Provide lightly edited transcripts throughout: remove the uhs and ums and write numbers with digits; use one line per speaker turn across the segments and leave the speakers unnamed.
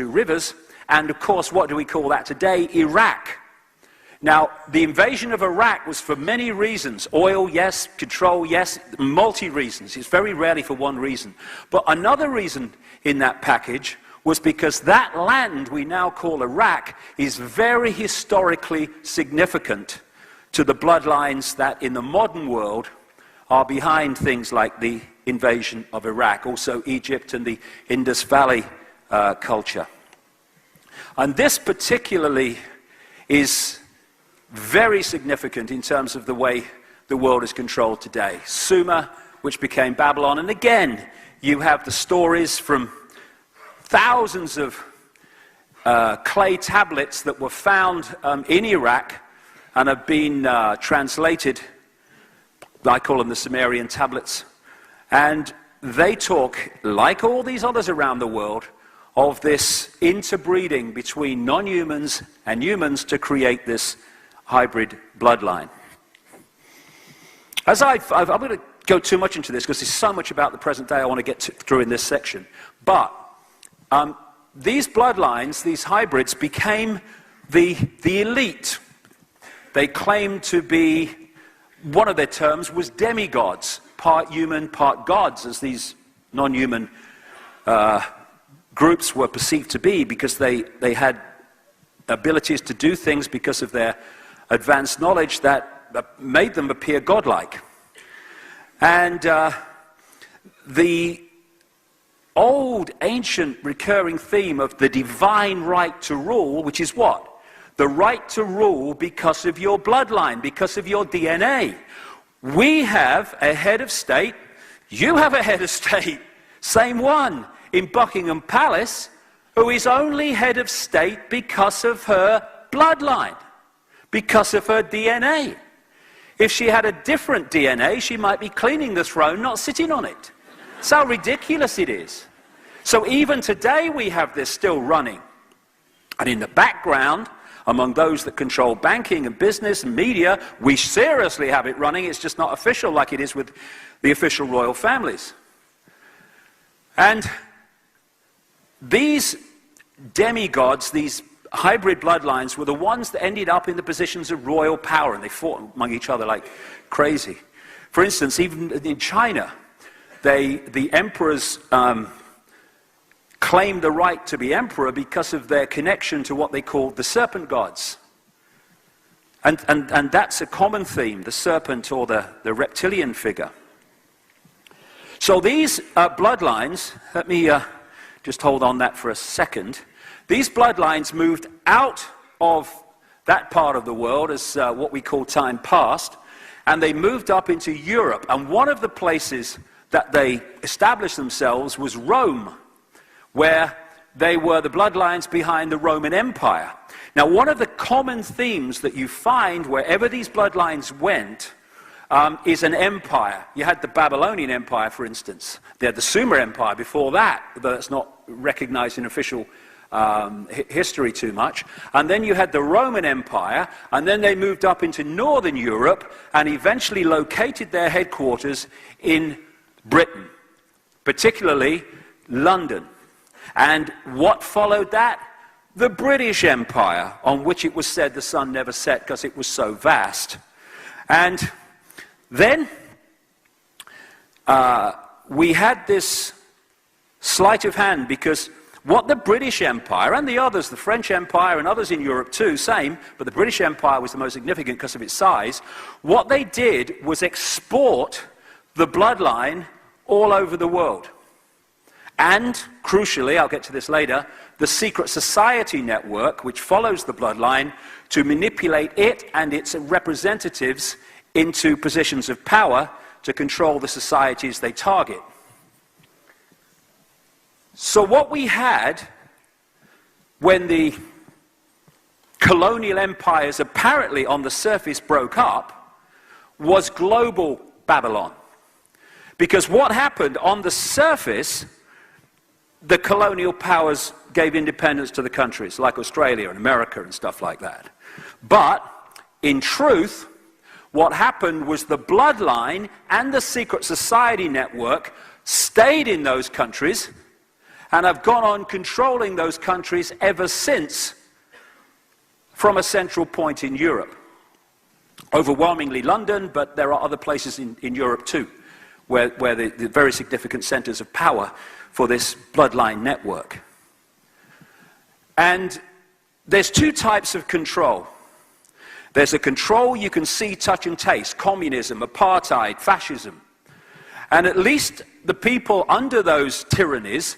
two rivers. And of course, what do we call that today? Iraq. Now, the invasion of Iraq was for many reasons. Oil, yes. Control, yes. Multi-reasons. It's very rarely for one reason. But another reason in that package was because that land we now call Iraq is very historically significant to the bloodlines that in the modern world are behind things like the invasion of Iraq, also Egypt and the Indus Valley culture. And this particularly is very significant in terms of the way the world is controlled today. Sumer, which became Babylon, and again, you have the stories from thousands of clay tablets that were found in Iraq and have been translated. I call them the Sumerian tablets. And they talk, like all these others around the world, of this interbreeding between non-humans and humans to create this hybrid bloodline. I'm going to go too much into this because there's so much about the present day I want to get through in this section. But these bloodlines, these hybrids, became the elite. They claimed to be, one of their terms was demigods, part human, part gods, as these non-human groups were perceived to be, because they had abilities to do things because of their advanced knowledge that made them appear godlike. And the old, ancient, recurring theme of the divine right to rule, which is what? The right to rule because of your bloodline, because of your DNA. We have a head of state, you have a head of state, same one, in Buckingham Palace, who is only head of state because of her bloodline, because of her DNA. If she had a different DNA, she might be cleaning the throne, not sitting on it. That's how ridiculous it is. So even today we have this still running. And in the background, among those that control banking and business and media, we seriously have it running. It's just not official like it is with the official royal families. And these demigods, these hybrid bloodlines, were the ones that ended up in the positions of royal power, and they fought among each other like crazy. For instance, even in China, the emperors claimed the right to be emperor because of their connection to what they called the serpent gods. And that's a common theme, the serpent or the reptilian figure. So these bloodlines, let me just hold on that for a second. These bloodlines moved out of that part of the world as what we call time past, and they moved up into Europe. And one of the places that they established themselves was Rome, where they were the bloodlines behind the Roman Empire. Now, one of the common themes that you find wherever these bloodlines went is an empire. You had the Babylonian Empire, for instance. They had the Sumer Empire before that, though it's not recognized in official history too much. And then you had the Roman Empire, and then they moved up into Northern Europe and eventually located their headquarters in Britain, particularly London. And what followed that? The British Empire, on which it was said the sun never set because it was so vast. And then we had this sleight of hand, because what the British Empire and the others, the French Empire and others in Europe too, same, but the British Empire was the most significant because of its size. What they did was export the bloodline all over the world. And, crucially, I'll get to this later, the secret society network, which follows the bloodline, to manipulate it and its representatives into positions of power to control the societies they target. So what we had when the colonial empires apparently on the surface broke up was global Babylon. Because what happened on the surface, the colonial powers gave independence to the countries, like Australia and America and stuff like that. But, in truth, what happened was the bloodline and the secret society network stayed in those countries, and have gone on controlling those countries ever since from a central point in Europe. Overwhelmingly London, but there are other places in Europe too, where the very significant centers of power for this bloodline network. And there's two types of control. There's a control you can see, touch, and taste: communism, apartheid, fascism. And at least the people under those tyrannies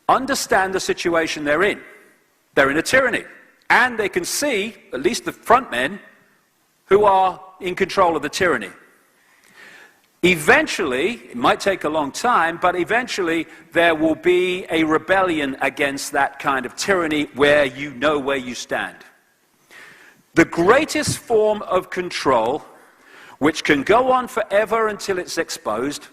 understand the situation they're in. They're in a tyranny. And they can see, at least the front men, who are in control of the tyranny. Eventually, it might take a long time, but eventually there will be a rebellion against that kind of tyranny where you know where you stand. The greatest form of control, which can go on forever until it's exposed,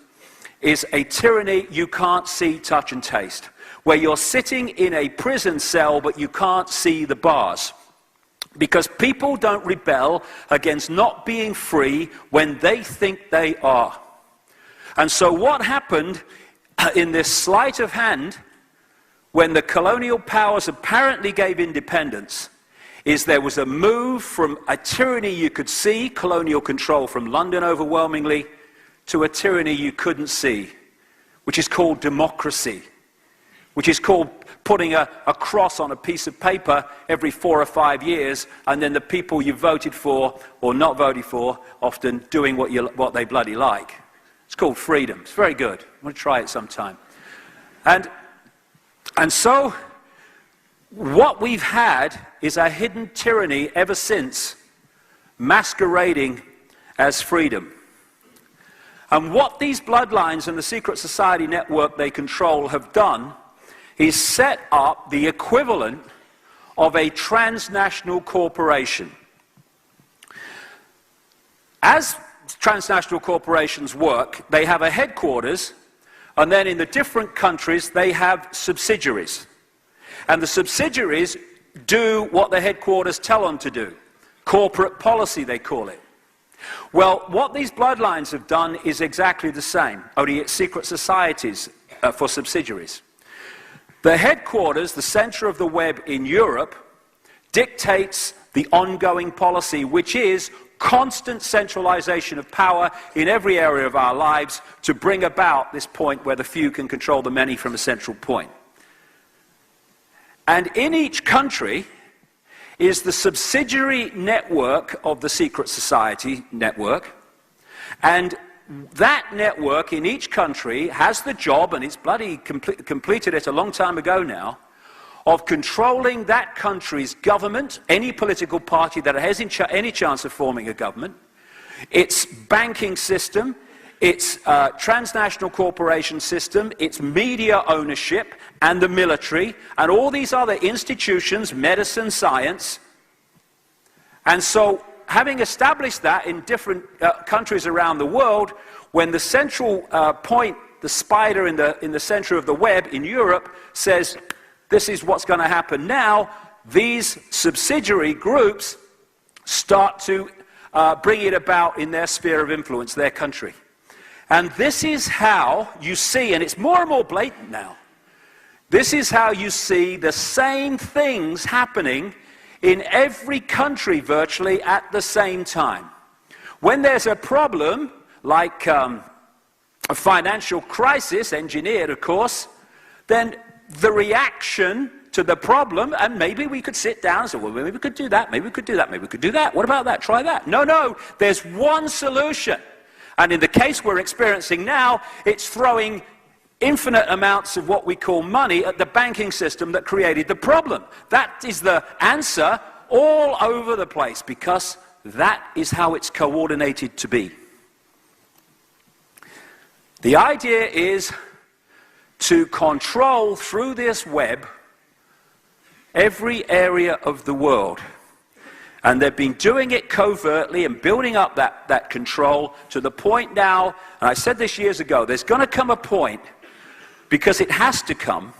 is a tyranny you can't see, touch, and taste, where you're sitting in a prison cell but you can't see the bars. Because people don't rebel against not being free when they think they are. And so what happened in this sleight of hand, when the colonial powers apparently gave independence, is there was a move from a tyranny you could see, colonial control from London overwhelmingly, to a tyranny you couldn't see, which is called democracy, which is called putting a cross on a piece of paper every 4 or 5 years, and then the people you voted for or not voted for often doing what they bloody like. It's called freedom. It's very good. I'm going to try it sometime. And so what we've had is a hidden tyranny ever since, masquerading as freedom. And what these bloodlines and the secret society network they control have done is set up the equivalent of a transnational corporation. As transnational corporations work, they have a headquarters, and then in the different countries they have subsidiaries. And the subsidiaries do what the headquarters tell them to do. Corporate policy, they call it. Well, what these bloodlines have done is exactly the same, only it's secret societies for subsidiaries. The headquarters, the center of the web in Europe, dictates the ongoing policy, which is constant centralization of power in every area of our lives to bring about this point where the few can control the many from a central point. And in each country is the subsidiary network of the secret society network, and that network in each country has the job, and it's bloody completed it a long time ago now, of controlling that country's government, any political party that has any chance of forming a government, its banking system, its transnational corporation system, its media ownership, and the military, and all these other institutions, medicine, science. And so, having established that in different countries around the world, when the central point, the spider in the center of the web in Europe, says, this is what's going to happen now, these subsidiary groups start to bring it about in their sphere of influence, their country. And this is how you see, and it's more and more blatant now, this is how you see the same things happening in every country virtually at the same time. When there's a problem, like a financial crisis, engineered of course, then the reaction to the problem, and maybe we could sit down and say, well, maybe we could do that, maybe we could do that, maybe we could do that, what about that, try that. No, there's one solution. And in the case we're experiencing now, it's throwing infinite amounts of what we call money at the banking system that created the problem. That is the answer all over the place, because that is how it's coordinated to be. The idea is to control through this web every area of the world. And they've been doing it covertly and building up that control to the point now, and I said this years ago, there's going to come a point, because it has to come,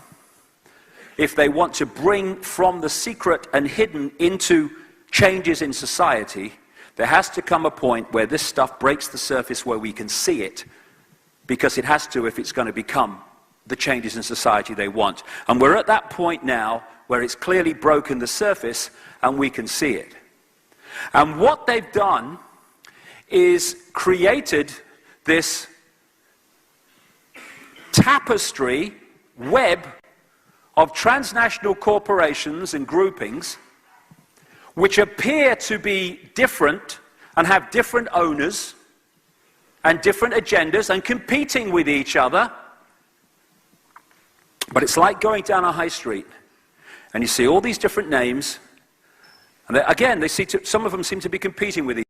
if they want to bring from the secret and hidden into changes in society, there has to come a point where this stuff breaks the surface where we can see it, because it has to if it's going to become the changes in society they want. And we're at that point now where it's clearly broken the surface and we can see it. And what they've done is created this tapestry, web of transnational corporations and groupings which appear to be different and have different owners and different agendas and competing with each other. But it's like going down a high street and you see all these different names, and again, some of them seem to be competing with each other.